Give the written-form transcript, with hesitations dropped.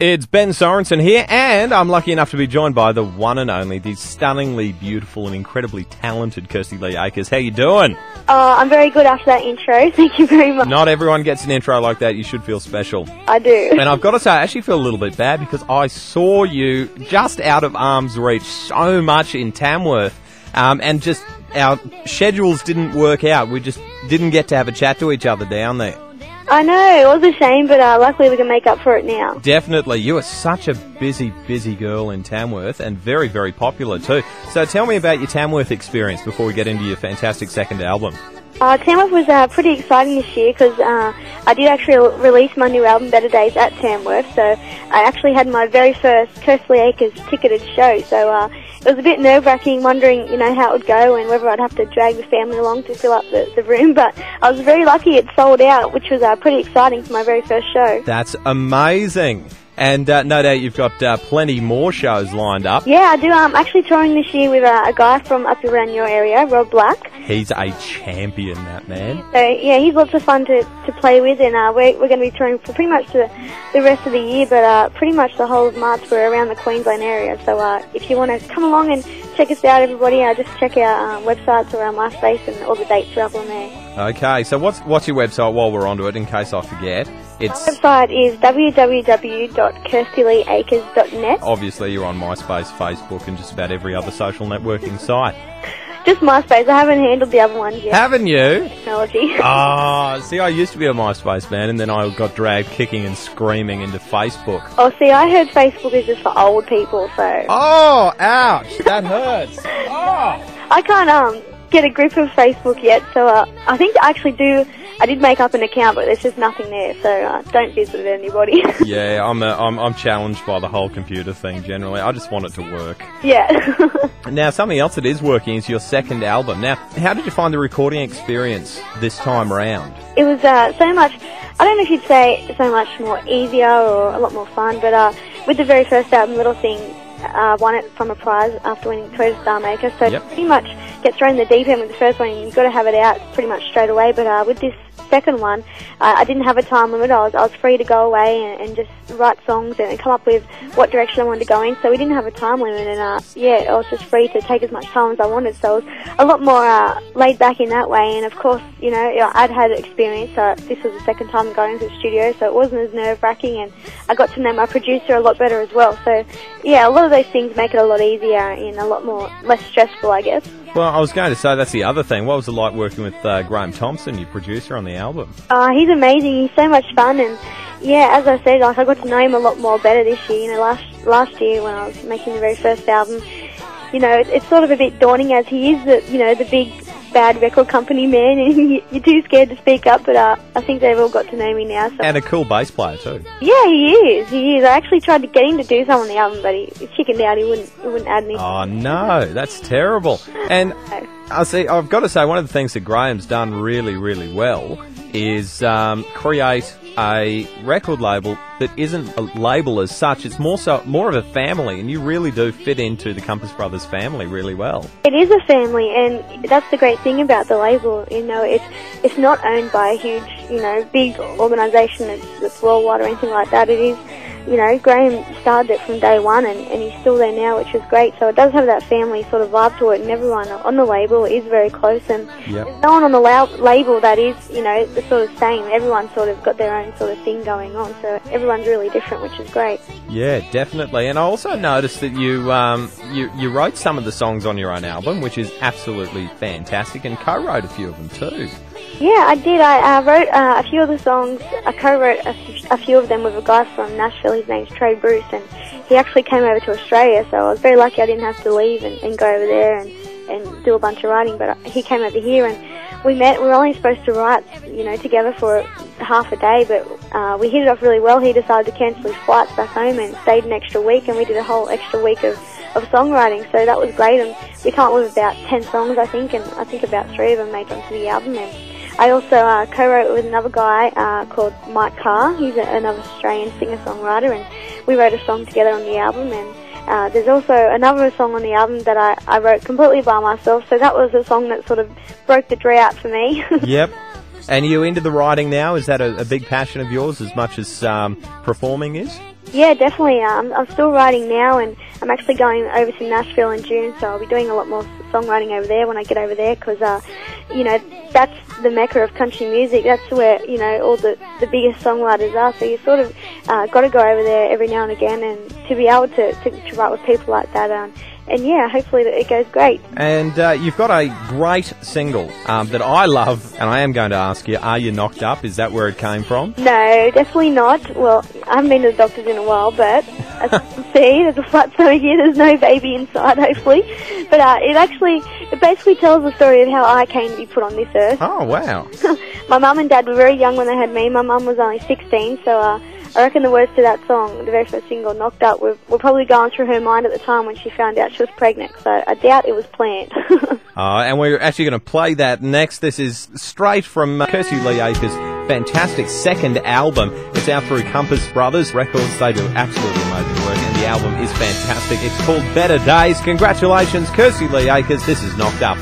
It's Ben Sorensen here, and I'm lucky enough to be joined by the one and only, the stunningly beautiful and incredibly talented Kirsty Lee Akers. How you doing? I'm very good after that intro. Thank you very much. Not everyone gets an intro like that. You should feel special. I do. And I've got to say, I actually feel a little bit bad because I saw you just out of arm's reach so much in Tamworth, and just our schedules didn't work out. We just didn't get to have a chat to each other down there. I know, it was a shame, but luckily we can make up for it now. Definitely. You are such a busy, busy girl in Tamworth, and very, very popular too. So tell me about your Tamworth experience before we get into your fantastic second album. Tamworth was pretty exciting this year because I did actually release my new album, Better Days, at Tamworth. So I actually had my very first Kirsty Lee Akers ticketed show. So it was a bit nerve-wracking, wondering, how it would go and whether I'd have to drag the family along to fill up the room. But I was very lucky it sold out, which was pretty exciting for my very first show. That's amazing. And no doubt you've got plenty more shows lined up. Yeah, I do. I'm actually touring this year with a guy from up around your area, Rob Black. He's a champion, that man. So, yeah, he's lots of fun to play with, and we're going to be touring for pretty much the rest of the year, but pretty much the whole of March we're around the Queensland area. So if you want to come along and check us out, everybody, just check our websites or our MySpace, and all the dates are up on there. Okay, so what's your website while we're onto it, in case I forget? Our website is www.kirstyleeakers.net. Obviously, you're on MySpace, Facebook, and just about every other social networking site. Just MySpace. I haven't handled the other ones yet. Haven't you? Technology. See, I used to be a MySpace man, and then I got dragged kicking and screaming into Facebook. Oh, see, I heard Facebook is just for old people, so... Oh, ouch! That hurts. Oh! I can't get a grip of Facebook yet, so I think I did make up an account, but there's just nothing there, so don't visit anybody. Yeah, I'm challenged by the whole computer thing generally. I just want it to work. Yeah. Now, something else that is working is your second album. Now, how did you find the recording experience this time round? It was so much, I don't know if you'd say so much more easier or a lot more fun, but with the very first album, Little Thing, won it from a prize after winning Toyota Star Maker, so pretty much get thrown in the deep end with the first one, and you've got to have it out pretty much straight away, but with this second one, I didn't have a time limit. I was free to go away and just write songs and come up with what direction I wanted to go in, so we didn't have a time limit, and I was just free to take as much time as I wanted, so it was a lot more laid back in that way. And of course, I'd had experience, so this was the second time going to the studio, so it wasn't as nerve-wracking, and I got to know my producer a lot better as well. So yeah, a lot of those things make it a lot easier and a lot less stressful, I guess. Well, I was going to say, that's the other thing. What was it like working with Graham Thompson, your producer on the album? He's amazing. He's so much fun, and yeah, as I said, I got to know him a lot more better this year. Last year when I was making the very first album, it's sort of a bit daunting, as he is the big bad record company man, and you're too scared to speak up, but I think they've all got to know me now. So. And a cool bass player too. Yeah, he is. I actually tried to get him to do some on the album, but he chickened out. He wouldn't add me. Oh no, that's terrible. And I've got to say, one of the things that Graham's done really, really well is create a record label that isn't a label as such. It's more of a family, and you really do fit into the Compass Brothers family really well. It is a family, and that's the great thing about the label. It's not owned by a huge, big organisation that's worldwide or anything like that. It is, Graham started it from day one, and he's still there now, which is great. So it does have that family sort of vibe to it, and everyone on the label is very close, and there's no one on the label that is, the sort of same. Everyone's sort of got their own sort of thing going on, so everyone's really different, which is great. Yeah, definitely. And I also noticed that you wrote some of the songs on your own album, which is absolutely fantastic, and co-wrote a few of them too. Yeah, I did. I wrote a few of the songs. I co-wrote a few of them with a guy from Nashville. His name's Trey Bruce, and he actually came over to Australia, so I was very lucky I didn't have to leave and go over there and do a bunch of writing, but he came over here, and we met. We were only supposed to write, together for half a day, but we hit it off really well. He decided to cancel his flights back home and stayed an extra week, and we did a whole extra week of songwriting, so that was great, and we came up with about 10 songs, I think, and I think about 3 of them made onto the album. And I also co-wrote with another guy called Mike Carr. He's another Australian singer-songwriter, and we wrote a song together on the album. And there's also another song on the album that I wrote completely by myself, so that was a song that sort of broke the drought for me. Yep. And are you into the writing now? Is that a big passion of yours as much as performing is? Yeah, definitely. I'm still writing now, and I'm actually going over to Nashville in June, so I'll be doing a lot more songwriting over there when I get over there, because, you know, that's the mecca of country music. That's where, you know, all the biggest songwriters are, so you sort of got to go over there every now and again, and to be able to write with people like that, and yeah, hopefully it goes great. And you've got a great single that I love, and I am going to ask you, Are You Knocked Up? Is that where it came from? No, definitely not. Well, I haven't been to the doctors in a while, but as you can see, there's a flat stomach here, there's no baby inside, hopefully. But it basically tells the story of how I came to be put on this earth. Oh, wow. My mum and dad were very young when they had me. My mum was only 16, so I reckon the words to that song, the very first single, Knocked Up, were probably going through her mind at the time when she found out she was pregnant, so I doubt it was planned. And we're actually going to play that next. This is straight from Kirsty Lee Acres' fantastic second album. It's out through Compass Brothers Records. They do absolutely amazing work, and the album is fantastic. It's called Better Days. Congratulations, Kirsty Lee Acres. This is Knocked Up.